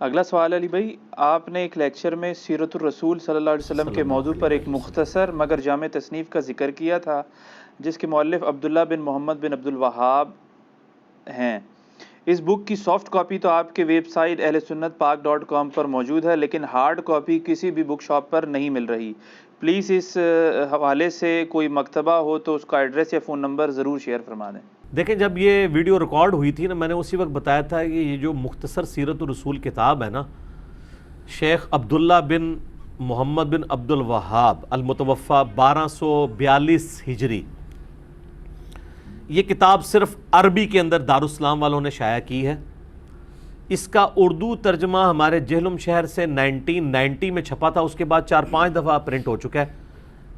اگلا سوال علی بھائی، آپ نے ایک لیکچر میں سیرت الرسول صلی اللہ علیہ وسلم کے موضوع پر ایک مختصر مگر جامع تصنیف کا ذکر کیا تھا جس کے مؤلف عبداللہ بن محمد بن عبد الوہاب ہیں۔ اس بک کی سافٹ کاپی تو آپ کے ویب سائٹ اہلسنت پر موجود ہے، لیکن ہارڈ کاپی کسی بھی بک شاپ پر نہیں مل رہی۔ پلیز اس حوالے سے کوئی مکتبہ ہو تو اس کا ایڈریس یا فون نمبر ضرور شیئر فرما دیں۔ دیکھیں، جب یہ ویڈیو ریکارڈ ہوئی تھی نا، میں نے اسی وقت بتایا تھا کہ یہ جو مختصر سیرت الرسول کتاب ہے نا، شیخ عبداللہ بن محمد بن عبد الوہاب المتوفی 1242 ہجری، یہ کتاب صرف عربی کے اندر دارالاسلام والوں نے شائع کی ہے۔ اس کا اردو ترجمہ ہمارے جہلم شہر سے 1990 میں چھپا تھا، اس کے بعد 4-5 دفعہ پرنٹ ہو چکا ہے۔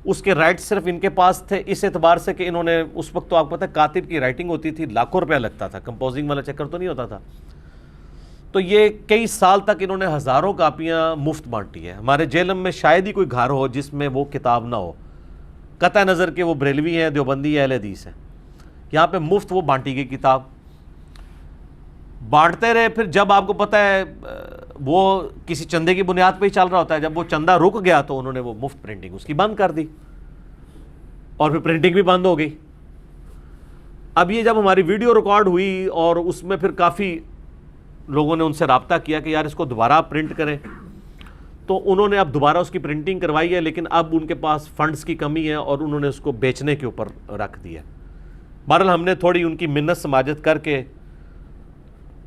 اس کے رائٹ صرف ان کے پاس تھے، اس اعتبار سے کہ انہوں نے اس وقت تو آپ کو پتہ ہے کاتب کی رائٹنگ ہوتی تھی، لاکھوں روپیہ لگتا تھا، کمپوزنگ والا چکر تو نہیں ہوتا تھا، تو یہ کئی سال تک انہوں نے ہزاروں کاپیاں مفت بانٹی ہے۔ ہمارے جہلم میں شاید ہی کوئی گھر ہو جس میں وہ کتاب نہ ہو، قطع نظر کہ وہ بریلوی ہیں، دیوبندی یا اہل حدیث ہیں، یہاں پہ مفت وہ بانٹی گئی کتاب۔ بانٹتے رہے، پھر جب آپ کو پتہ ہے وہ کسی چندے کی بنیاد پہ ہی چل رہا ہوتا ہے، جب وہ چندہ رک گیا تو انہوں نے وہ مفت پرنٹنگ اس کی بند کر دی، اور پھر پرنٹنگ بھی بند ہو گئی۔ اب یہ جب ہماری ویڈیو ریکارڈ ہوئی اور اس میں پھر کافی لوگوں نے ان سے رابطہ کیا کہ یار اس کو دوبارہ پرنٹ کریں، تو انہوں نے اب دوبارہ اس کی پرنٹنگ کروائی ہے، لیکن اب ان کے پاس فنڈز کی کمی ہے اور انہوں نے اس کو بیچنے کے اوپر رکھ دیا۔ بہرحال ہم نے تھوڑی ان کی منت سماجت کر کے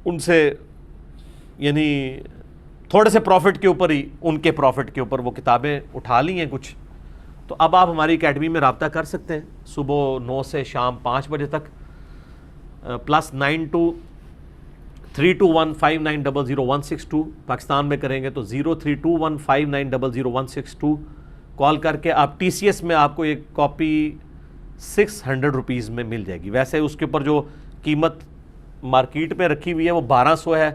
ان سے یعنی تھوڑے سے پروفٹ کے اوپر ہی، ان کے پروفٹ کے اوپر وہ کتابیں اٹھا لی ہیں کچھ، تو اب آپ ہماری اکیڈمی میں رابطہ کر سکتے ہیں صبح 9 سے شام 5 بجے تک، +923215900162 پاکستان میں کریں گے تو 032159000162 کال کر کے آپ ٹی سی ایس میں آپ کو ایک کاپی 600 روپیز میں مل جائے گی۔ ویسے اس کے اوپر جو قیمت مارکیٹ میں رکھی ہوئی ہے وہ 1200 ہے،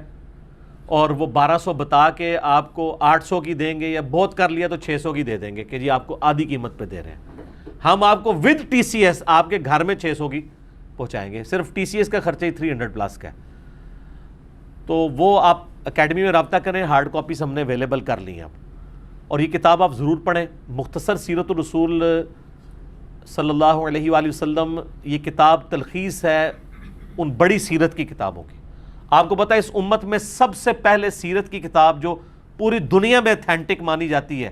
اور وہ 1200 بتا کے آپ کو 800 کی دیں گے، یا بہت کر لیا تو 600 کی دے دیں گے کہ جی آپ کو آدھی قیمت پہ دے رہے ہیں۔ ہم آپ کو ود ٹی سی ایس آپ کے گھر میں 600 کی پہنچائیں گے، صرف ٹی سی ایس کا خرچہ ہی 300 پلس کا ہے۔ تو وہ آپ اکیڈمی میں رابطہ کریں، ہارڈ کاپیز ہم نے اویلیبل کر لی ہیں اب، اور یہ کتاب آپ ضرور پڑھیں، مختصر سیرت الرسول صلی اللہ علیہ وآلہ وسلم۔ یہ کتاب تلخیص ہے ان بڑی سیرت کی کتابوں کی۔ آپ کو پتہ ہے اس امت میں سب سے پہلے سیرت کی کتاب جو پوری دنیا میں اتھینٹک مانی جاتی ہے،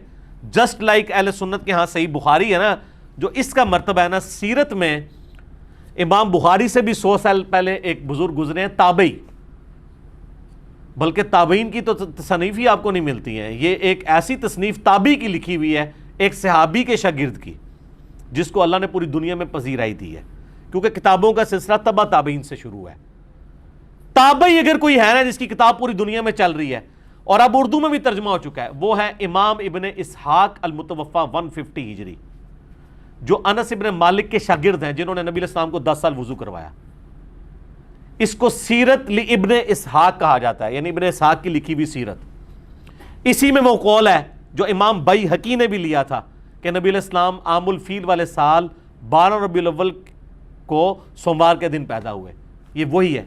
جسٹ لائک اہل سنت کے ہاں صحیح بخاری ہے نا، جو اس کا مرتبہ ہے نا سیرت میں، امام بخاری سے بھی 100 سال پہلے ایک بزرگ گزرے ہیں تابعی، بلکہ تابعین کی تو تصنیف ہی آپ کو نہیں ملتی ہیں، یہ ایک ایسی تصنیف تابعی کی لکھی ہوئی ہے، ایک صحابی کے شاگرد کی، جس کو اللہ نے پوری دنیا میں پذیرائی دی ہے، کیونکہ کتابوں کا سلسلہ تبع تابعین سے شروع ہے۔ تابعی اگر کوئی ہے نا جس کی کتاب پوری دنیا میں چل رہی ہے اور اب اردو میں بھی ترجمہ ہو چکا ہے، وہ ہے امام ابن اسحاق المتوفی 150 ہجری، جو انس ابن مالک کے شاگرد ہیں، جنہوں نے نبی علیہ السلام کو 10 سال وضو کروایا۔ اس کو سیرت ابن اسحاق کہا جاتا ہے، یعنی ابن اسحاق کی لکھی ہوئی سیرت۔ اسی میں وہ قول ہے جو امام بیہقی نے بھی لیا تھا کہ نبی علیہ السلام عام الفیل والے سال 12 ربیع الاول کو سوموار کے دن پیدا ہوئے، یہ وہی ہے۔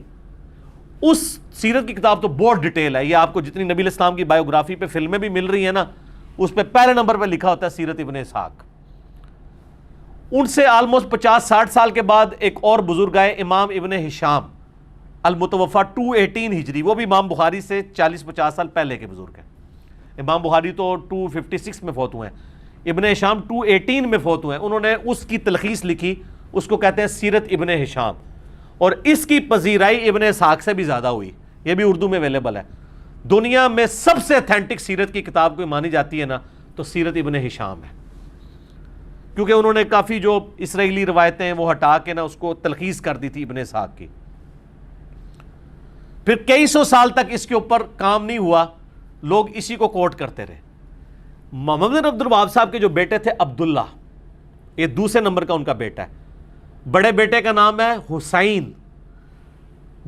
اس سیرت کی کتاب تو بہت ڈیٹیل ہے، یہ آپ کو جتنی نبی علیہ السلام کی بایوگرافی پہ فلمیں بھی مل رہی ہیں نا، اس پہ پہلے نمبر پہ لکھا ہوتا ہے سیرت ابن اسحاق۔ ان سے آلموسٹ 50-60 سال کے بعد ایک اور بزرگ آئے، امام ابن ہشام المتوفی 218 ہجری، وہ بھی امام بخاری سے 40-50 سال پہلے کے بزرگ ہیں۔ امام بخاری تو 256 میں فوت ہوئے ہیں، ابن ہشام 218 میں فوت ہوئے ہیں۔ انہوں نے اس کی تلخیص لکھی، اس کو کہتے ہیں سیرت ابن ہشام، اور اس کی پذیرائی ابن اسحاق سے بھی زیادہ ہوئی، یہ بھی اردو میں اویلیبل ہے۔ دنیا میں سب سے اتھینٹک سیرت کی کتاب کوئی مانی جاتی ہے نا تو سیرت ابن ہشام ہے، کیونکہ انہوں نے کافی جو اسرائیلی روایتیں وہ ہٹا کے نا اس کو تلخیص کر دی تھی ابن اسحاق کی۔ پھر کئی سو سال تک اس کے اوپر کام نہیں ہوا، لوگ اسی کو کوٹ کرتے رہے۔ محمد بن عبد الوہاب صاحب کے جو بیٹے تھے عبداللہ، یہ دوسرے نمبر کا ان کا بیٹا ہے، بڑے بیٹے کا نام ہے حسین،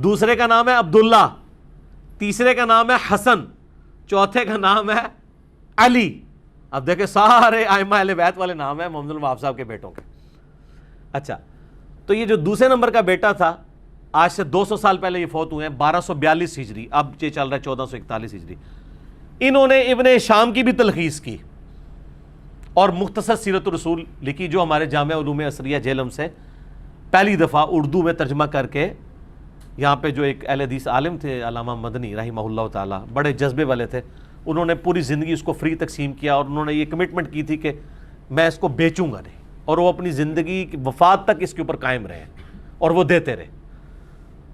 دوسرے کا نام ہے عبداللہ، تیسرے کا نام ہے حسن، چوتھے کا نام ہے علی۔ اب دیکھیں سارے ائمہ اہل بیت والے نام ہیں محمد بن عبد الوہاب صاحب کے بیٹوں کے۔ اچھا، تو یہ جو دوسرے نمبر کا بیٹا تھا آج سے 200 سال پہلے یہ فوت ہوئے ہیں 1242 ہجری، اب یہ چل رہا ہے 1441 ہجری. انہوں نے ابن شام کی بھی تلخیص کی اور مختصر سیرت الرسول لکھی، جو ہمارے جامعہ علوم عصریہ جہلم سے پہلی دفعہ اردو میں ترجمہ کر کے، یہاں پہ جو ایک اہل حدیث عالم تھے علامہ مدنی رحمہ اللہ تعالی، بڑے جذبے والے تھے، انہوں نے پوری زندگی اس کو فری تقسیم کیا اور انہوں نے یہ کمٹمنٹ کی تھی کہ میں اس کو بیچوں گا نہیں، اور وہ اپنی زندگی کی وفات تک اس کے اوپر قائم رہے اور وہ دیتے رہے.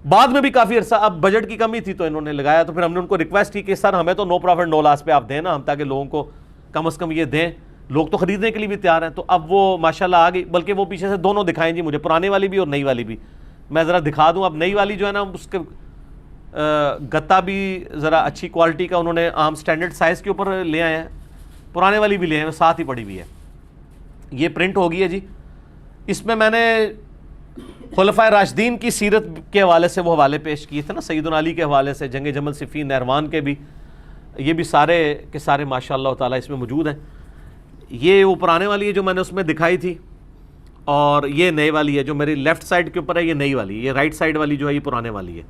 بعد میں بھی کافی عرصہ، اب بجٹ کی کمی تھی تو انہوں نے لگایا، تو پھر ہم نے ان کو ریکویسٹ کی کہ سر ہمیں تو نو پروفٹ نو لاس پہ آپ دیں نا، ہم تاکہ لوگوں کو کم از کم یہ دیں، لوگ تو خریدنے کے لیے بھی تیار ہیں. تو اب وہ ماشاءاللہ آ گئی، بلکہ وہ پیچھے سے دونوں دکھائیں جی مجھے، پرانے والی بھی اور نئی والی بھی. میں ذرا دکھا دوں. اب نئی والی جو ہے نا اس کے گتا بھی ذرا اچھی کوالٹی کا انہوں نے عام سٹینڈرڈ سائز کے اوپر لے آئے ہیں، پرانے والی بھی لے آئے ہیں، ساتھ ہی پڑی ہوئی ہے. یہ پرنٹ ہو گئی ہے جی. اس میں نے خلفائے راشدین کی سیرت کے حوالے سے وہ حوالے پیش کیے تھے نا، سیدنا علی کے حوالے سے، جنگ جمل صفین نہروان کے بھی، یہ بھی سارے کے سارے ماشاء اللہ تعالیٰ اس میں موجود ہیں. یہ وہ پرانے والی ہے جو میں نے اس میں دکھائی تھی، اور یہ نئے والی ہے جو میری لیفٹ سائڈ کے اوپر ہے، یہ نئی والی. یہ رائٹ سائڈ والی جو ہے یہ پرانے والی ہے.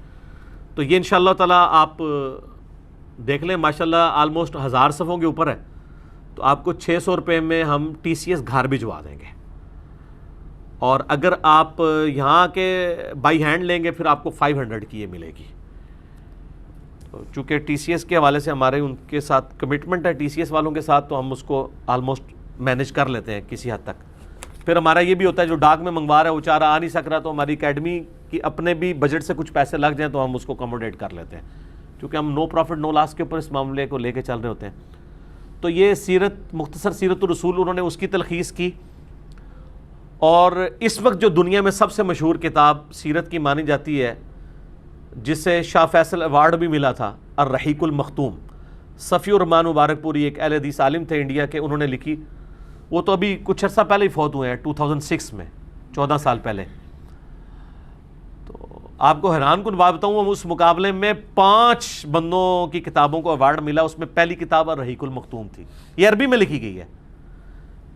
تو یہ انشاءاللہ تعالیٰ آپ دیکھ لیں، ماشاءاللہ آلموسٹ 1000 صفحوں کے اوپر ہے. تو آپ کو 600 روپے میں ہم TCS گھر بھجوا دیں گے، اور اگر آپ یہاں کے بائی ہینڈ لیں گے پھر آپ کو 500 کی یہ ملے گی. تو چونکہ TCS کے حوالے سے ہمارے ان کے ساتھ کمٹمنٹ ہے TCS والوں کے ساتھ، تو ہم اس کو آلموسٹ مینیج کر لیتے ہیں کسی حد تک. پھر ہمارا یہ بھی ہوتا ہے جو ڈاک میں منگوا رہا ہے وہ چارہ آ نہیں سک رہا، تو ہماری اکیڈمی کی اپنے بھی بجٹ سے کچھ پیسے لگ جائیں تو ہم اس کو اکوموڈیٹ کر لیتے ہیں، کیونکہ ہم نو پروفٹ نو لاس کے اوپر اس معاملے کو لے کے چل رہے ہوتے ہیں. تو یہ سیرت، مختصر سیرت الرسول، انہوں نے اس کی تلخیص کی. اور اس وقت جو دنیا میں سب سے مشہور کتاب سیرت کی مانی جاتی ہے، جسے شاہ فیصل ایوارڈ بھی ملا تھا، الرحیق المختوم، صفی الرحمان مبارک پوری ایک اہل حدیث عالم تھے انڈیا کے، انہوں نے لکھی. وہ تو ابھی کچھ عرصہ پہلے ہی فوت ہوئے ہیں 2006 میں، 14 سال پہلے. تو آپ کو حیران کن بات بتاؤں، اس مقابلے میں 5 بندوں کی کتابوں کو ایوارڈ ملا. اس میں پہلی کتاب الرحیق المختوم تھی. یہ عربی میں لکھی گئی ہے.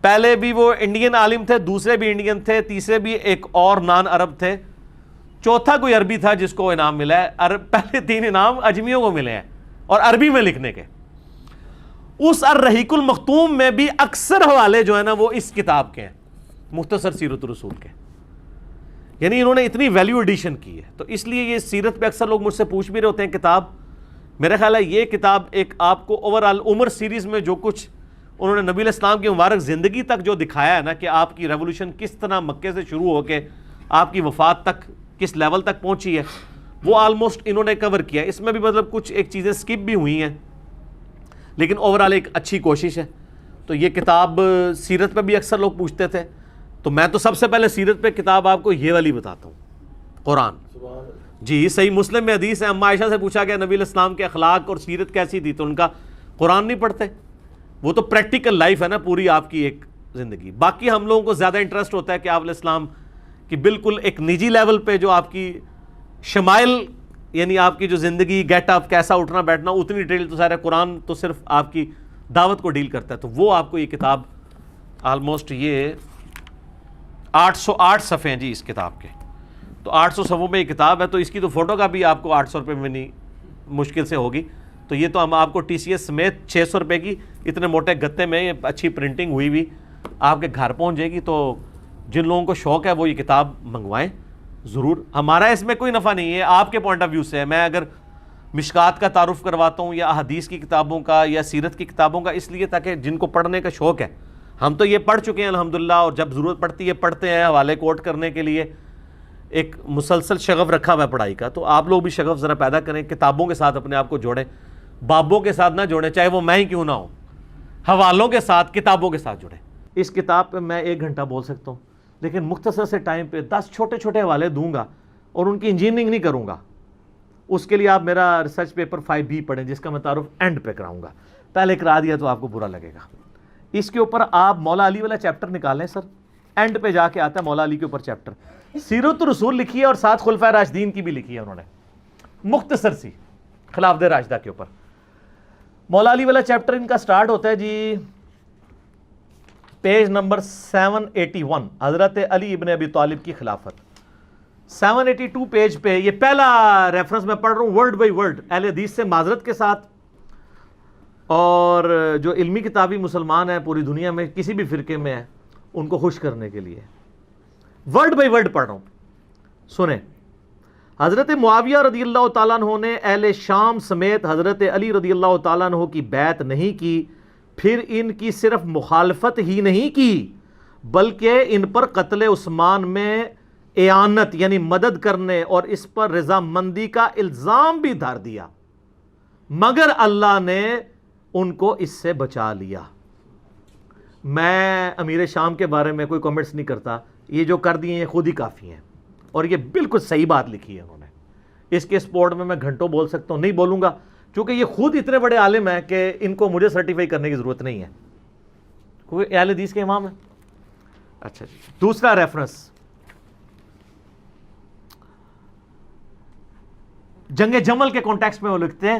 پہلے بھی وہ انڈین عالم تھے، دوسرے بھی انڈین تھے، تیسرے بھی ایک اور نان عرب تھے، چوتھا کوئی عربی تھا جس کو انعام ملا ہے. پہلے 3 انعام اجمیوں کو ملے ہیں اور عربی میں لکھنے کے. اس الرحیق المختوم میں بھی اکثر حوالے جو ہے نا وہ اس کتاب کے ہیں، مختصر سیرت الرسول کے. یعنی انہوں نے اتنی ویلیو ایڈیشن کی ہے. تو اس لیے یہ سیرت پہ اکثر لوگ مجھ سے پوچھ بھی رہے ہوتے ہیں کتاب. میرا خیال ہے یہ کتاب ایک آپ کو اوور آل عمر سیریز میں جو کچھ انہوں نے نبی علیہ السلام کی مبارک زندگی تک جو دکھایا ہے نا، کہ آپ کی ریولوشن کس طرح مکے سے شروع ہو کے آپ کی وفات تک کس لیول تک پہنچی ہے، وہ آلموسٹ انہوں نے کور کیا. اس میں بھی مطلب کچھ ایک چیزیں سکپ بھی ہوئی ہیں، لیکن اوور آل ایک اچھی کوشش ہے. تو یہ کتاب سیرت پہ بھی اکثر لوگ پوچھتے تھے، تو میں تو سب سے پہلے سیرت پہ کتاب آپ کو یہ والی بتاتا ہوں، قرآن. جی صحیح مسلم میں حدیث ہے، اما عائشہ سے پوچھا گیا نبی علیہ السلام کے اخلاق اور سیرت کیسی تھی، تو ان کا قرآن نہیں پڑھتے. وہ تو پریکٹیکل لائف ہے نا پوری آپ کی ایک زندگی. باقی ہم لوگوں کو زیادہ انٹرسٹ ہوتا ہے کہ آپ علیہ السلام کی بالکل ایک نجی لیول پہ جو آپ کی شمائل، یعنی آپ کی جو زندگی، گیٹ اپ، کیسا اٹھنا بیٹھنا، اتنی ڈیٹیل تو سارا قرآن تو صرف آپ کی دعوت کو ڈیل کرتا ہے. تو وہ آپ کو یہ کتاب آلموسٹ یہ 808 صفحے ہیں جی اس کتاب کے. تو 800 صفحوں میں یہ کتاب ہے. تو اس کی تو فوٹو کا بھی آپ کو 800 روپے میں نہیں مشکل سے ہوگی. تو یہ تو ہم آپ کو TCS سمیت 600 روپے کی اتنے موٹے گتے میں اچھی پرنٹنگ ہوئی ہوئی آپ کے گھر پہنچ جائے گی. تو جن لوگوں کو شوق ہے وہ یہ کتاب منگوائیں ضرور. ہمارا اس میں کوئی نفع نہیں ہے، آپ کے پوائنٹ آف ویو سے ہے. میں اگر مشکات کا تعارف کرواتا ہوں یا احادیث کی کتابوں کا یا سیرت کی کتابوں کا، اس لیے تاکہ جن کو پڑھنے کا شوق ہے، ہم تو یہ پڑھ چکے ہیں الحمدللہ، اور جب ضرورت پڑتی ہے پڑھتے ہیں حوالے کوٹ کرنے کے لیے. ایک مسلسل شغف رکھا ہوا ہے پڑھائی کا. تو آپ لوگ بھی شغف ذرا پیدا کریں، کتابوں کے ساتھ اپنے آپ کو جوڑیں، بابوں کے ساتھ نہ جوڑیں، چاہے وہ میں ہی کیوں نہ ہوں. حوالوں کے ساتھ، کتابوں کے ساتھ جڑیں. اس کتاب پہ میں 1 گھنٹہ بول سکتا ہوں، لیکن مختصر سے ٹائم پہ 10 چھوٹے چھوٹے حوالے دوں گا اور ان کی انجینئرنگ نہیں کروں گا. اس کے لیے آپ میرا ریسرچ پیپر 5B پڑھیں، جس کا میں تعارف اینڈ پہ کراؤں گا. پہلے کرا دیا تو آپ کو برا لگے گا. اس کے اوپر آپ مولا علی والا چیپٹر نکالیں سر، اینڈ پہ جا کے آتا ہے مولا علی کے اوپر چیپٹر. سیرت الرسول لکھی ہے اور ساتھ خلفائے راشدین کی بھی لکھی ہے انہوں نے، مختصر سی خلافت راشدہ کے اوپر. مولا علی والا چیپٹر ان کا سٹارٹ ہوتا ہے جی پیج نمبر 781، حضرت علی ابن ابی طالب کی خلافت. 782 پیج پہ یہ پہلا ریفرنس میں پڑھ رہا ہوں ورڈ بائی ورڈ، اہل حدیث سے معذرت کے ساتھ، اور جو علمی کتابی مسلمان ہیں پوری دنیا میں کسی بھی فرقے میں ہیں ان کو خوش کرنے کے لیے ورڈ بائی ورڈ پڑھ رہا ہوں، سنیں۔ حضرت معاویہ رضی اللہ تعالیٰ عنہ نے اہل شام سمیت حضرت علی رضی اللہ تعالیٰ عنہ کی بیعت نہیں کی، پھر ان کی صرف مخالفت ہی نہیں کی بلکہ ان پر قتل عثمان میں اعانت یعنی مدد کرنے اور اس پر رضامندی کا الزام بھی دھر دیا، مگر اللہ نے ان کو اس سے بچا لیا۔ میں امیر شام کے بارے میں کوئی کمنٹس نہیں کرتا، یہ جو کر دیے ہیں خود ہی کافی ہیں، اور یہ بالکل صحیح بات لکھی ہے انہوں نے۔ اس کے سپورٹ میں گھنٹوں بول سکتا ہوں، نہیں بولوں گا چونکہ یہ خود اتنے بڑے عالم ہیں کہ ان کو مجھے سرٹیفائی کرنے کی ضرورت نہیں ہے، کوئی اہل حدیث کے امام ہے۔ اچھا جی، دوسرا ریفرنس جنگ جمل کے کانٹیکسٹ میں وہ لکھتے ہیں،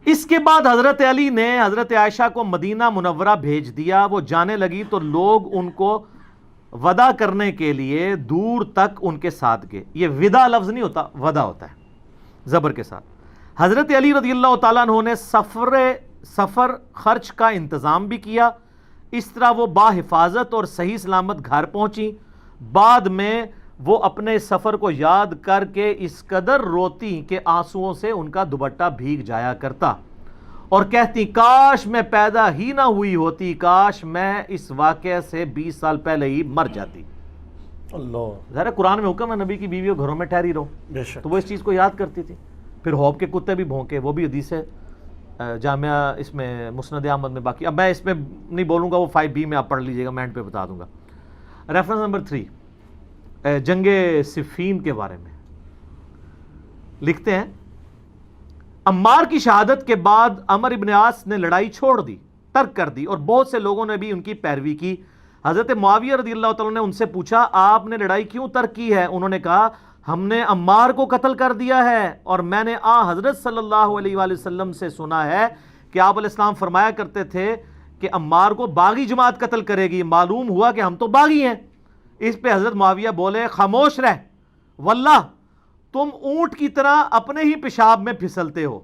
اس کے بعد حضرت علی نے حضرت عائشہ کو مدینہ منورہ بھیج دیا، وہ جانے لگی تو لوگ ان کو ودا کرنے کے لیے دور تک ان کے ساتھ گئے۔ یہ ودا لفظ نہیں ہوتا، ودا ہوتا ہے زبر کے ساتھ۔ حضرت علی رضی اللہ تعالیٰ عنہ نے سفر خرچ کا انتظام بھی کیا، اس طرح وہ باحفاظت اور صحیح سلامت گھر پہنچی۔ بعد میں وہ اپنے سفر کو یاد کر کے اس قدر روتی کہ آنسوؤں سے ان کا دوپٹہ بھیگ جایا کرتا اور کہتی کاش میں پیدا ہی نہ ہوئی ہوتی، کاش میں اس واقعے سے 20 سال پہلے ہی مر جاتی۔ اللہ، ظاہر قرآن میں حکم ہے نبی کی بیویوں گھروں میں ٹھہری رہو، بے شک، تو وہ اس چیز کو یاد کرتی تھی۔ پھر ہوب کے کتے بھی بھونکے، وہ بھی حدیث ہے جامعہ اس میں مسند احمد میں۔ باقی اب میں اس میں نہیں بولوں گا، وہ 5B میں آپ پڑھ لیجئے گا، میں اینڈ پہ بتا دوں گا۔ ریفرنس نمبر 3 جنگ صفین کے بارے میں لکھتے ہیں، عمار کی شہادت کے بعد عمر ابن عاص نے لڑائی چھوڑ دی، ترک کر دی، اور بہت سے لوگوں نے بھی ان کی پیروی کی۔ حضرت معاویہ رضی اللہ تعالیٰ نے ان سے پوچھا آپ نے لڑائی کیوں ترک کی ہے؟ انہوں نے کہا ہم نے عمار کو قتل کر دیا ہے، اور میں نے حضرت صلی اللہ علیہ وآلہ وسلم سے سنا ہے کہ آپ علیہ السلام فرمایا کرتے تھے کہ عمار کو باغی جماعت قتل کرے گی، معلوم ہوا کہ ہم تو باغی ہیں۔ اس پہ حضرت معاویہ بولے خاموش رہ، واللہ تم اونٹ کی طرح اپنے ہی پیشاب میں پھسلتے ہو،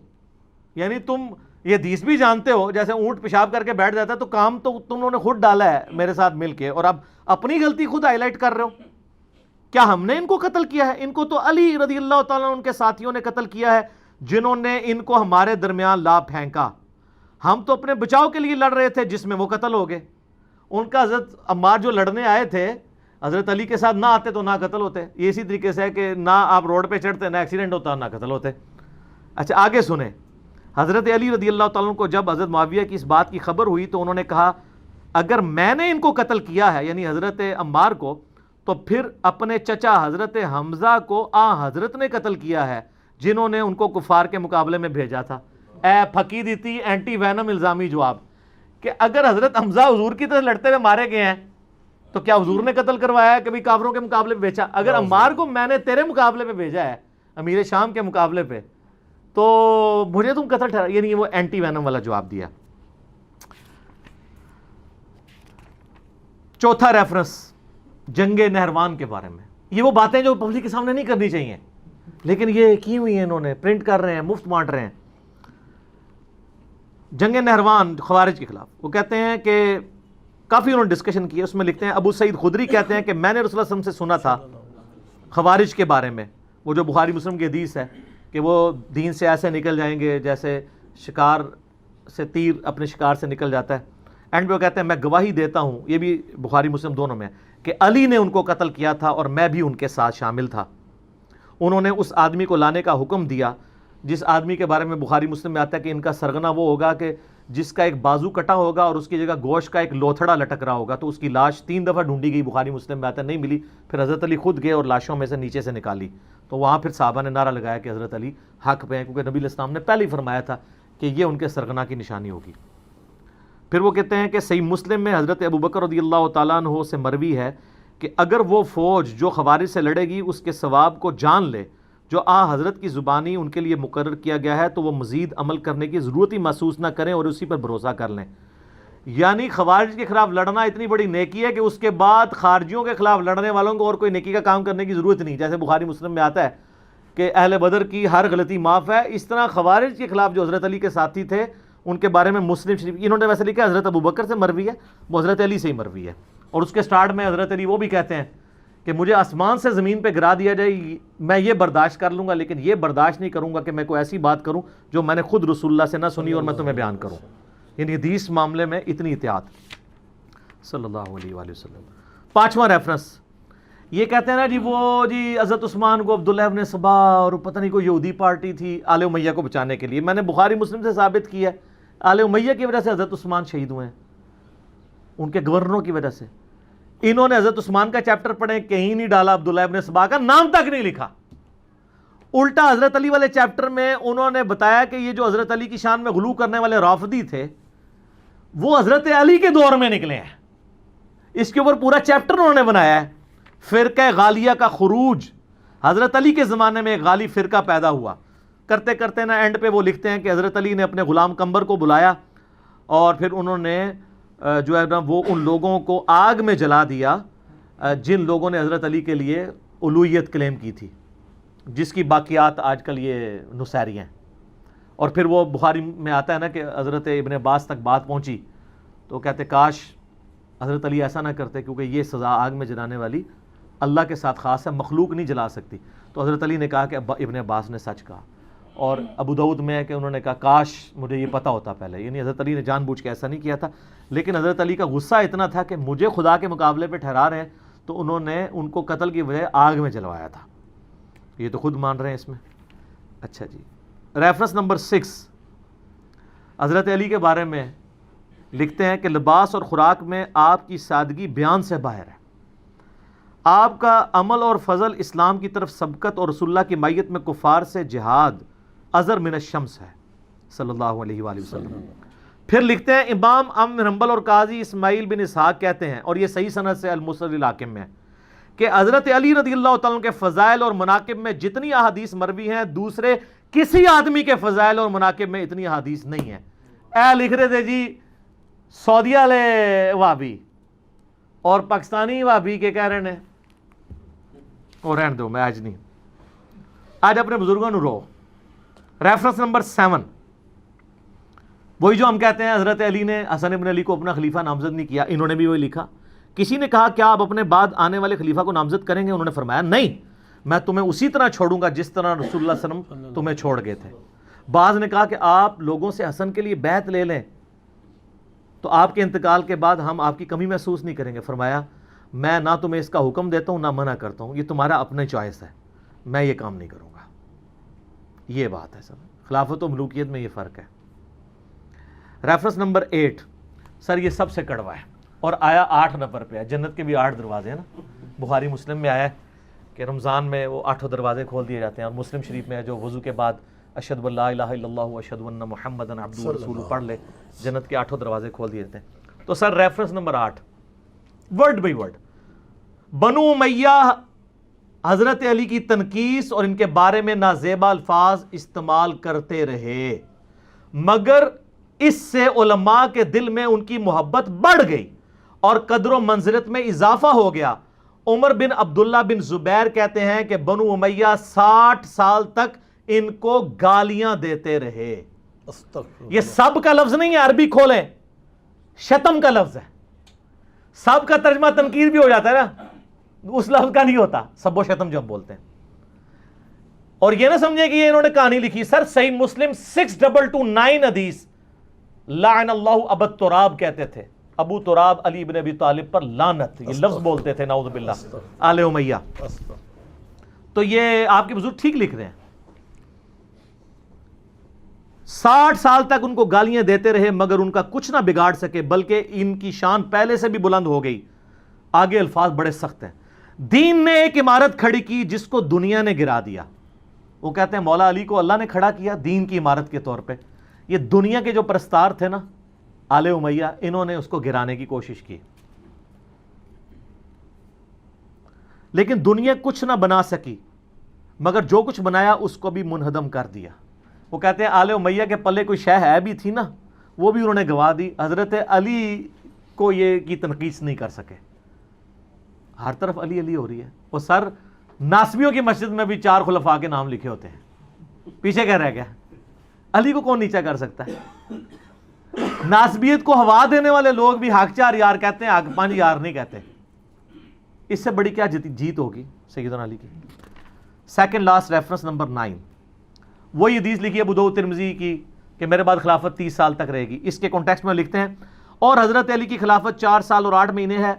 یعنی تم یہ حدیث بھی جانتے ہو جیسے اونٹ پیشاب کر کے بیٹھ جاتا ہے، تو کام تو تم نے خود ڈالا ہے میرے ساتھ مل کے، اور اب اپنی غلطی خود ہائی لائٹ کر رہے ہو۔ کیا ہم نے ان کو قتل کیا ہے؟ ان کو تو علی رضی اللہ تعالیٰ ان کے ساتھیوں نے قتل کیا ہے جنہوں نے ان کو ہمارے درمیان لا پھینکا، ہم تو اپنے بچاؤ کے لیے لڑ رہے تھے جس میں وہ قتل ہو گئے۔ ان کا حضرت عمار جو لڑنے آئے تھے حضرت علی کے ساتھ نہ آتے تو نہ قتل ہوتے، یہ اسی طریقے سے ہے کہ نہ آپ روڈ پہ چڑھتے نہ ایکسیڈنٹ ہوتا نہ قتل ہوتے۔ اچھا آگے سنیں، حضرت علی رضی اللہ تعالیٰ کو جب حضرت معاویہ کی اس بات کی خبر ہوئی تو انہوں نے کہا اگر میں نے ان کو قتل کیا ہے یعنی حضرت عمار کو، تو پھر اپنے چچا حضرت حمزہ کو حضرت نے قتل کیا ہے جنہوں نے ان کو کفار کے مقابلے میں بھیجا تھا۔ اے پھکی دیتی اینٹی وینم الزامی جواب کہ اگر حضرت حمزہ حضور کی طرح لڑتے ہوئے مارے گئے ہیں تو کیا حضور نے قتل کروایا ہے کبھی کافروں کے مقابلے پہ بھیجا؟ اگر عمار کو میں نے تیرے مقابلے پہ بھیجا ہے امیر شام کے مقابلے پہ تو مجھے تم قتل ٹھہرا، یعنی وہ اینٹی وینم والا جواب دیا۔ چوتھا ریفرنس جنگ نہروان کے بارے میں، یہ وہ باتیں جو پبلک کے سامنے نہیں کرنی چاہیے لیکن یہ کی ہوئی ہیں، انہوں نے پرنٹ کر رہے ہیں، مفت بانٹ رہے ہیں۔ جنگ نہروان خوارج کے خلاف، وہ کہتے ہیں کہ کافی انہوں نے ڈسکشن کی ہے، اس میں لکھتے ہیں ابو سعید خدری کہتے ہیں کہ میں نے رسول اللہ صلی اللہ علیہ وسلم سے سنا تھا خوارج کے بارے میں، وہ جو بخاری مسلم کی حدیث ہے کہ وہ دین سے ایسے نکل جائیں گے جیسے شکار سے تیر اپنے شکار سے نکل جاتا ہے۔ اینڈ پہ وہ کہتے ہیں میں گواہی دیتا ہوں، یہ بھی بخاری مسلم دونوں میں ہے، کہ علی نے ان کو قتل کیا تھا اور میں بھی ان کے ساتھ شامل تھا۔ انہوں نے اس آدمی کو لانے کا حکم دیا جس آدمی کے بارے میں بخاری مسلم میں آتا ہے کہ ان کا سرغنہ وہ ہوگا کہ جس کا ایک بازو کٹا ہوگا اور اس کی جگہ گوشت کا ایک لوتھڑا لٹک رہا ہوگا، تو اس کی لاش 3 دفعہ ڈھونڈی گئی، بخاری مسلم میں آتا ہے نہیں ملی، پھر حضرت علی خود گئے اور لاشوں میں سے نیچے سے نکالی، تو وہاں پھر صحابہ نے نعرہ لگایا کہ حضرت علی حق پہ ہیں، کیونکہ نبی علیہ السلام نے پہلے ہی فرمایا تھا کہ یہ ان کے سرغنہ کی نشانی ہوگی۔ پھر وہ کہتے ہیں کہ صحیح مسلم میں حضرت ابوبکر رضی اللہ تعالیٰ عنہ سے مروی ہے کہ اگر وہ فوج جو خوارج سے لڑے گی اس کے ثواب کو جان لے جو حضرت کی زبانی ان کے لیے مقرر کیا گیا ہے تو وہ مزید عمل کرنے کی ضرورت ہی محسوس نہ کریں اور اسی پر بھروسہ کر لیں۔ یعنی خوارج کے خلاف لڑنا اتنی بڑی نیکی ہے کہ اس کے بعد خارجیوں کے خلاف لڑنے والوں کو اور کوئی نیکی کا کام کرنے کی ضرورت نہیں. جیسے بخاری مسلم میں آتا ہے کہ اہل بدر کی ہر غلطی معاف ہے، اس طرح خوارج کے خلاف جو حضرت علی کے ساتھی تھے ان کے بارے میں مسلم شریف انہوں نے ویسے لکھا حضرت ابوبکر سے مروی ہے، وہ حضرت علی سے ہی مروی ہے. اور اس کے سٹارٹ میں حضرت علی وہ بھی کہتے ہیں کہ مجھے آسمان سے زمین پہ گرا دیا جائے میں یہ برداشت کر لوں گا، لیکن یہ برداشت نہیں کروں گا کہ میں کوئی ایسی بات کروں جو میں نے خود رسول اللہ سے نہ سنی اور میں تمہیں بیان کروں. یعنی حدیث معاملے میں اتنی احتیاط صلی اللہ علیہ وآلہ وسلم. 5واں ریفرنس یہ کہتے ہیں نا جی حضرت عثمان کو عبداللہ ابن سبا اور پتہ نہیں کوئی یہودی پارٹی تھی آل امیہ کو بچانے کے لیے. میں نے بخاری مسلم سے ثابت کیا ہے آل امیہ کی وجہ سے حضرت عثمان شہید ہوئے ہیں، ان کے گورنروں کی وجہ سے. انہوں نے حضرت عثمان کا چیپٹر پڑھیں، کہیں نہیں ڈالا عبداللہ ابن سبا کا نام تک نہیں لکھا. الٹا حضرت علی والے چیپٹر میں انہوں نے بتایا کہ یہ جو حضرت علی کی شان میں غلو کرنے والے رافضی تھے وہ حضرت علی کے دور میں نکلے ہیں. اس کے اوپر پورا چیپٹر انہوں نے بنایا ہے. فرقہ غالیہ کا خروج، حضرت علی کے زمانے میں ایک غالی فرقہ پیدا ہوا. کرتے کرتے نا اینڈ پہ وہ لکھتے ہیں کہ حضرت علی نے اپنے غلام قمبر کو بلایا اور پھر انہوں نے جو ہے نا وہ ان لوگوں کو آگ میں جلا دیا جن لوگوں نے حضرت علی کے لیے الوہیت کلیم کی تھی، جس کی باقیات آج کل یہ نصیری ہیں. اور پھر وہ بخاری میں آتا ہے نا کہ حضرت ابن عباس تک بات پہنچی تو کہتے کاش حضرت علی ایسا نہ کرتے، کیونکہ یہ سزا آگ میں جلانے والی اللہ کے ساتھ خاص ہے، مخلوق نہیں جلا سکتی. تو حضرت علی نے کہا کہ ابن عباس نے سچ کہا. اور ابو داؤد میں ہے کہ انہوں نے کہا کاش مجھے یہ پتہ ہوتا پہلے. یعنی حضرت علی نے جان بوجھ کے ایسا نہیں کیا تھا، لیکن حضرت علی کا غصہ اتنا تھا کہ مجھے خدا کے مقابلے پہ ٹھہرا رہے ہیں، تو انہوں نے ان کو قتل کی وجہ آگ میں جلوایا تھا. یہ تو خود مان رہے ہیں اس میں. اچھا جی، ریفرنس نمبر 6 حضرت علی کے بارے میں لکھتے ہیں کہ لباس اور خوراک میں آپ کی سادگی بیان سے باہر ہے. آپ کا عمل اور فضل اسلام کی طرف سبقت اور رسول اللہ کی مائیت میں کفار سے جہاد ازر من الشمس ہے صلی اللہ علیہ وآلہ وسلم. پھر لکھتے ہیں امام بن حنبل اور قاضی اسماعیل بن اسحاق کہتے ہیں، اور یہ صحیح سند سے المسند الحاکم میں ہے، کہ حضرت علی رضی اللہ تعالیٰ کے فضائل اور مناقب میں جتنی احادیث مروی ہیں دوسرے کسی آدمی کے فضائل اور مناقب میں اتنی احادیث نہیں ہیں. اے لکھ رہے تھے جی سعودیہ والے وہابی اور پاکستانی وہابی کے کہہ رہے ہیں اور رہن دو، میں آج نہیں، آج اپنے بزرگوں نے رو. ریفرنس نمبر 7 وہی جو ہم کہتے ہیں حضرت علی نے حسن ابن علی کو اپنا خلیفہ نامزد نہیں کیا، انہوں نے بھی وہی لکھا. کسی نے کہا کیا آپ اپنے بعد آنے والے خلیفہ کو نامزد کریں گے؟ انہوں نے فرمایا نہیں، میں تمہیں اسی طرح چھوڑوں گا جس طرح رسول اللہ صلی اللہ علیہ وسلم تمہیں چھوڑ گئے تھے. بعض نے کہا کہ آپ لوگوں سے حسن کے لیے بیعت لے لیں تو آپ کے انتقال کے بعد ہم آپ کی کمی محسوس نہیں کریں گے. فرمایا میں نہ تمہیں اس کا حکم دیتا ہوں نہ منع کرتا ہوں، یہ تمہارا اپنا چوائس ہے، میں یہ کام نہیں کروں گا. یہ بات ہے سب، خلافت و ملوکیت میں یہ فرق ہے. ریفرنس نمبر 8 سر یہ سب سے کڑوا ہے اور آیا 8 نمبر پہ ہے. جنت کے بھی 8 دروازے ہیں نا. بخاری مسلم میں آیا ہے کہ رمضان میں وہ 8 دروازے کھول دیے جاتے ہیں، اور مسلم شریف میں ہے جو وضو کے بعد اشہد ان لا الہ الا اللہ و اشہد ان محمدن عبدہ و رسولہ پڑھ لے، جنت کے 8 دروازے کھول دیے جاتے ہیں. تو sir reference number 8 word by word بنو امیہ حضرت علی کی تنقیص اور ان کے بارے میں نازیبا الفاظ استعمال کرتے رہے، مگر اس سے علماء کے دل میں ان کی محبت بڑھ گئی اور قدر و منزلت میں اضافہ ہو گیا. عمر بن عبداللہ بن زبیر کہتے ہیں کہ بنو امیہ 60 سال تک ان کو گالیاں دیتے رہے. یہ سب کا لفظ نہیں ہے، عربی کھولیں، شتم کا لفظ ہے. سب کا ترجمہ تنقید بھی ہو جاتا ہے نا، اس لفظ کا نہیں ہوتا سب و شتم جو ہم بولتے ہیں. اور یہ نہ سمجھے کہ یہ انہوں نے کہانی لکھی. سر صحیح مسلم 6229 حدیث لعن اللہ ابو تراب کہتے تھے. ابو تراب علی بن ابی طالب پر لعنت، یہ لفظ بولتے تھے نعوذ باللہ آل امیہ. تو یہ آپ کے بزرگ ٹھیک لکھ رہے ہیں. 60 سال تک ان کو گالیاں دیتے رہے مگر ان کا کچھ نہ بگاڑ سکے، بلکہ ان کی شان پہلے سے بھی بلند ہو گئی. آگے الفاظ بڑے سخت ہیں. دین نے ایک عمارت کھڑی کی جس کو دنیا نے گرا دیا. وہ کہتے ہیں مولا علی کو اللہ نے کھڑا کیا دین کی عمارت کے طور پہ. یہ دنیا کے جو پرستار تھے نا آل امیہ، انہوں نے اس کو گرانے کی کوشش کی، لیکن دنیا کچھ نہ بنا سکی مگر جو کچھ بنایا اس کو بھی منہدم کر دیا. وہ کہتے ہیں آل امیہ کے پلے کوئی شے ہے بھی تھی نا، وہ بھی انہوں نے گوا دی. حضرت علی کو یہ کی تنقیص نہیں کر سکے. ہر طرف علی علی ہو رہی ہے. وہ سر ناسبیوں کی مسجد میں بھی 4 خلفاء کے نام لکھے ہوتے ہیں, پیچھے کیا رہ گیا؟ علی کو کون نیچا کر سکتا ہے؟ ناسبیت کو ہوا دینے والے لوگ بھی حق 4 یار کہتے ہیں, حق 5 یار نہیں کہتے. اس سے بڑی کیا جیت ہوگی سیدنا علی کی. سیکنڈ لاسٹ ریفرنس نمبر 9, وہی حدیث لکھی ہے ابو داؤد ترمذی کی کہ میرے بعد خلافت 30 سال تک رہے گی. اس کے کانٹیکسٹ میں لکھتے ہیں اور حضرت علی کی خلافت 4 سال اور 8 مہینے ہے.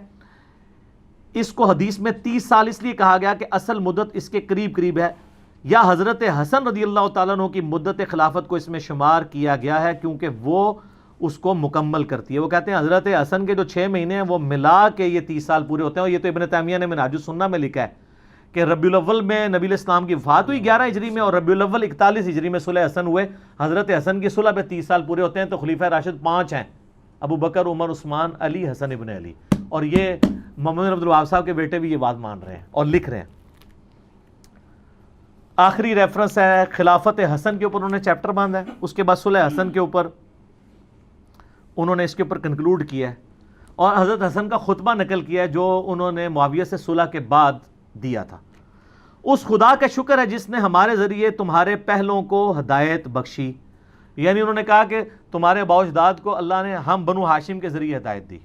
اس کو حدیث میں 30 سال اس لیے کہا گیا کہ اصل مدت اس کے قریب قریب ہے, یا حضرت حسن رضی اللہ تعالیٰ عنہ کی مدت خلافت کو اس میں شمار کیا گیا ہے کیونکہ وہ اس کو مکمل کرتی ہے. وہ کہتے ہیں حضرت حسن کے جو 6 مہینے ہیں وہ ملا کے یہ 30 سال پورے ہوتے ہیں. اور یہ تو ابن تیمیہ نے منہاج السنہ میں لکھا ہے کہ ربیع الاول میں نبی علیہ السلام کی وفات ہوئی 11 ہجری میں, اور ربیع الاول 41 ہجری میں صلح حسن ہوئے. حضرت حسن کی صلح پہ 30 سال پورے ہوتے ہیں. تو خلیفہ راشد 5 ہیں, ابو بکر, عمر, عثمان, علی, حسن ابن علی. اور یہ محمد بن عبد الوہاب صاحب کے بیٹے بھی یہ بات مان رہے ہیں اور لکھ رہے ہیں. آخری ریفرنس ہے خلافت حسن کے اوپر انہوں نے چیپٹر باندھا ہے. اس کے بعد صلح حسن کے اوپر انہوں نے اس کے اوپر کنکلوڈ کیا ہے اور حضرت حسن کا خطبہ نقل کیا ہے جو انہوں نے معاویہ سے صلح کے بعد دیا تھا. اس خدا کا شکر ہے جس نے ہمارے ذریعے تمہارے پہلوں کو ہدایت بخشی. یعنی انہوں نے کہا کہ تمہارے آباء و اجداد کو اللہ نے ہم بنو ہاشم کے ذریعے ہدایت دی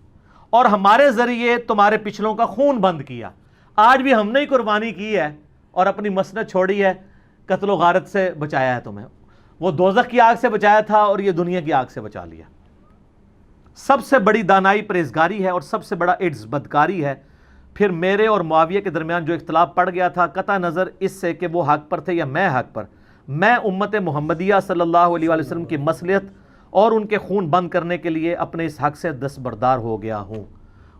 اور ہمارے ذریعے تمہارے پچھلوں کا خون بند کیا. آج بھی ہم نے ہی قربانی کی ہے اور اپنی مسند چھوڑی ہے, قتل و غارت سے بچایا ہے تمہیں. وہ دوزخ کی آگ سے بچایا تھا اور یہ دنیا کی آگ سے بچا لیا. سب سے بڑی دانائی پرہیزگاری ہے اور سب سے بڑا ایڈز بدکاری ہے. پھر میرے اور معاویہ کے درمیان جو اختلاف پڑ گیا تھا, قطع نظر اس سے کہ وہ حق پر تھے یا میں حق پر, میں امت محمدیہ صلی اللہ علیہ وآلہ وسلم کی مصلحت اور ان کے خون بند کرنے کے لیے اپنے اس حق سے دستبردار ہو گیا ہوں.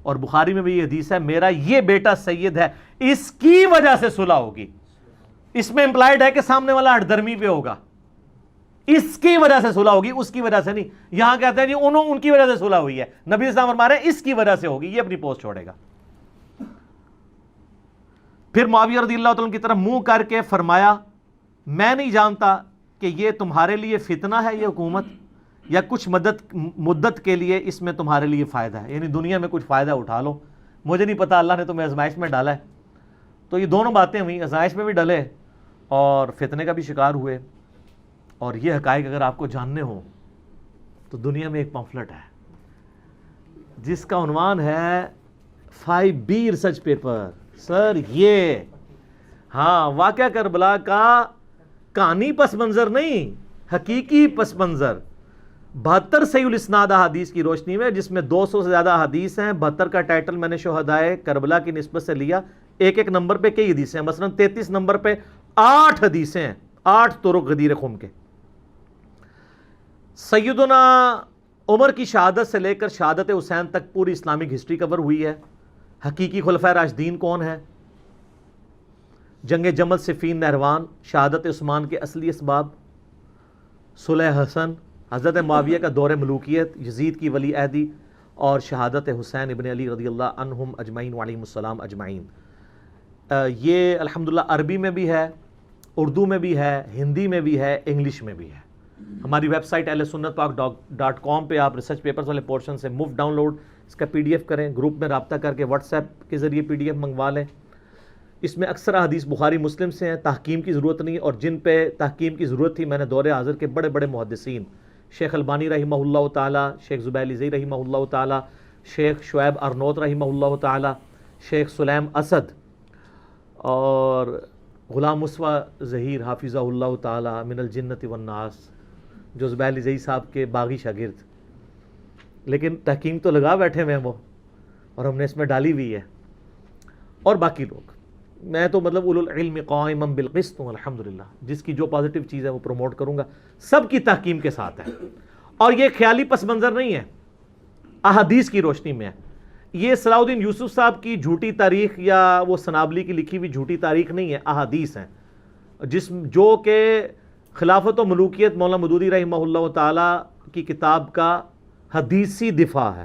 اور بخاری میں بھی یہ حدیث ہے, میرا یہ بیٹا سید ہے, اس کی وجہ سے صلح ہوگی. اس میں امپلائڈ ہے کہ سامنے والا ہٹ درمی پہ ہوگا, اس کی وجہ سے صلح ہوگی, اس کی وجہ سے نہیں. یہاں کہتے ہیں جی ان کی وجہ سے صلح ہوئی ہے, نبی اسلام فرما رہے ہیں اس کی وجہ سے ہوگی, یہ اپنی پوسٹ چھوڑے گا. پھر معاویہ رضی اللہ تعالیٰ کی طرف منہ کر کے فرمایا, میں نہیں جانتا کہ یہ تمہارے لیے فتنہ ہے یہ حکومت یا کچھ مدت کے لیے اس میں تمہارے لیے فائدہ ہے, یعنی دنیا میں کچھ فائدہ اٹھا لو. مجھے نہیں پتا, اللہ نے تمہیں آزمائش میں ڈالا ہے. تو یہ دونوں باتیں ہوئیں, آزمائش میں بھی ڈلے اور فتنے کا بھی شکار ہوئے. اور یہ حقائق اگر آپ کو جاننے ہوں تو دنیا میں ایک پمفلٹ ہے جس کا عنوان ہے 5B ریسرچ پیپر. سر یہ ہاں واقعہ کربلا کا کہانی پس منظر نہیں, حقیقی پس منظر 72 صحیح الاسناد احادیث کی روشنی میں, جس میں 200 سے زیادہ احادیث ہیں. 72 کا ٹائٹل میں نے شہدائے کربلا کی نسبت سے لیا. ایک نمبر پہ کئی حدیثیں ہیں, مثلا 33 نمبر پہ 8 حدیثیں ہیں, 8 طرق غدیر خم کے. سیدنا عمر کی شہادت سے لے کر شہادت حسین تک پوری اسلامک ہسٹری کور ہوئی ہے. حقیقی خلفائے راشدین کون ہیں, جنگ جمل, صفین, نہروان, شہادت عثمان کے اصلی اسباب, صلح حسن, حضرت معاویہ کا دور ملوکیت, یزید کی ولی عہدی اور شہادت حسین ابن علی رضی اللہ عنہم اجمعین وعلیہم السلام اجمعین. یہ الحمدللہ عربی میں بھی ہے, اردو میں بھی ہے, ہندی میں بھی ہے, انگلش میں بھی ہے. ہماری ویب سائٹ ahlsunnattalk.com پہ آپ ریسرچ پیپرز والے پورشن سے مفت ڈاؤن لوڈ اس کا PDF کریں, گروپ میں رابطہ کر کے واٹس ایپ کے ذریعے PDF منگوا لیں. اس میں اکثر حدیث بخاری مسلم سے ہیں, تحکیم کی ضرورت نہیں, اور جن پہ تحکیم کی ضرورت تھی میں نے دور حاضر کے بڑے بڑے محدثین, شیخ البانی رحمہ اللہ تعالی, شیخ زبیر علی رحمہ اللہ تعالی, شیخ شعیب ارنوت رحمہ اللہ تعالی, شیخ سلیم اسد اور غلام مصطفیٰ ظہیر حافظہ اللہ تعالی من الجنت والناس, جو زبیر علی صاحب کے باغی شاگرد, لیکن تحکیم تو لگا بیٹھے ہوئے ہیں وہ, اور ہم نے اس میں ڈالی ہوئی ہے. اور باقی لوگ, میں تو مطلب اولو العلم قائما بالقسط ہوں الحمدللہ, جس کی جو پازیٹیو چیز ہے وہ پروموٹ کروں گا, سب کی تحکیم کے ساتھ ہے. اور یہ خیالی پس منظر نہیں ہے, احادیث کی روشنی میں ہے. یہ صلاح الدین یوسف صاحب کی جھوٹی تاریخ یا وہ سنابلی کی لکھی ہوئی جھوٹی تاریخ نہیں ہے, احادیث ہیں جو کہ خلافت و ملوکیت مولانا مودودی رحمہ اللہ تعالی کی کتاب کا حدیثی دفاع ہے,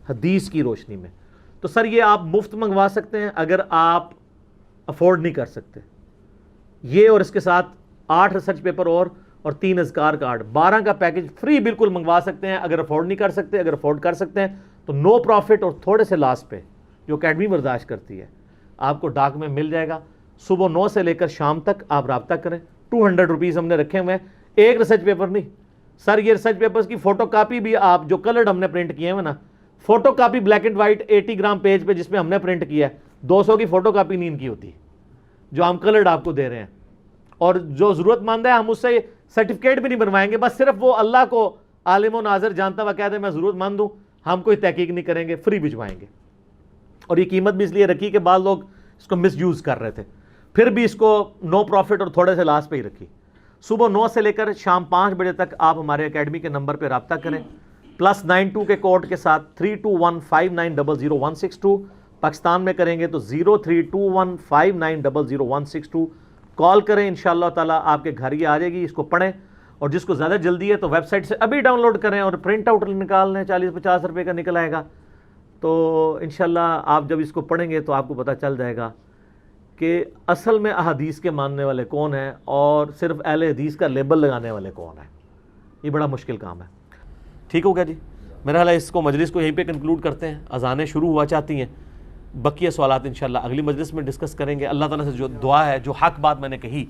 حدیث کی روشنی میں. تو سر یہ آپ مفت منگوا سکتے ہیں اگر آپ افورڈ نہیں کر سکتے. یہ اور اس کے ساتھ 8 ریسرچ پیپر اور اور 3 اذکار کارڈ، 12 کا پیکج فری بالکل منگوا سکتے ہیں اگر افورڈ نہیں کر سکتے. اگر افورڈ کر سکتے ہیں تو نو پروفٹ اور تھوڑے سے لاس پہ جو اکیڈمی برداشت کرتی ہے آپ کو ڈاک میں مل جائے گا. صبح 9 سے لے کر شام تک آپ رابطہ کریں. 200 روپیز ہم نے رکھے ہوئے ہیں. ایک ریسرچ پیپر نہیں سر، یہ ریسرچ پیپرز کی فوٹو کاپی بھی آپ جو کلرڈ ہم نے پرنٹ کیے ہیں نا، photo copy black and white 80 gram page پہ جس پہ ہم نے پرنٹ کیا ہے، 200 کی فوٹو کاپی نہیں ان کی ہوتی جو ہم کلرڈ آپ کو دے رہے ہیں. اور جو ضرورت مند ہے ہم اس سے سرٹیفکیٹ بھی نہیں بنوائیں گے، بس صرف وہ اللہ کو عالم و ناظر جانتا ہوا کہہ دے میں ضرورت مند ہوں، ہم کوئی تحقیق نہیں کریں گے، فری بھجوائیں گے. اور یہ قیمت بھی اس لیے رکھی کہ بعض لوگ اس کو مس یوز کر رہے تھے، پھر بھی اس کو نو پروفٹ اور تھوڑے سے لاس پہ ہی رکھی. صبح 9 سے لے کر شام 5 بجے تک آپ ہمارے اکیڈمی کے نمبر پہ رابطہ کریں +92 کے کوڈ کے ساتھ 3215900162. پاکستان میں کریں گے تو 032159000162 کال کریں. انشاءاللہ تعالیٰ آپ کے گھر ہی آ جائے گی. اس کو پڑھیں اور جس کو زیادہ جلدی ہے تو ویب سائٹ سے ابھی ڈاؤن لوڈ کریں اور پرنٹ آؤٹ نکال لیں، 40-50 روپے کا نکل آئے گا. تو انشاءاللہ آپ جب اس کو پڑھیں گے تو آپ کو پتہ چل جائے گا کہ اصل میں احادیث کے ماننے والے کون ہیں اور صرف اہل حدیث کا لیبل لگانے والے کون ہیں. یہ بڑا مشکل کام ہے. ٹھیک ہو گیا جی؟ میرا خیال ہے اس کو مجلس کو یہیں پہ کنکلوڈ کرتے ہیں. اذانیں شروع ہوا چاہتی ہیں، بقیہ سوالات انشاءاللہ اگلی مجلس میں ڈسکس کریں گے. اللہ تعالیٰ سے جو دعا ہے، جو حق بات میں نے کہی،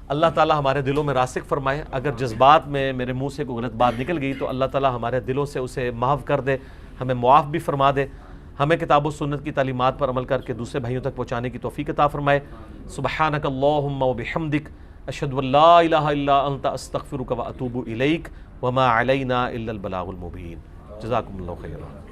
اللہ تعالیٰ ہمارے دلوں میں راسخ فرمائے. اگر جذبات میں میرے منہ سے کوئی غلط بات نکل گئی تو اللہ تعالیٰ ہمارے دلوں سے اسے محو کر دے، ہمیں معاف بھی فرما دے، ہمیں کتاب و سنت کی تعلیمات پر عمل کر کے دوسرے بھائیوں تک پہنچانے کی توفیق عطا فرمائے. سبحانک اللہم و بحمدک اشہد ان لا الہ الا انت استغفرک و اتوب الیک وما علینا الا البلاغ المبین. جزاکم اللہ خیرا.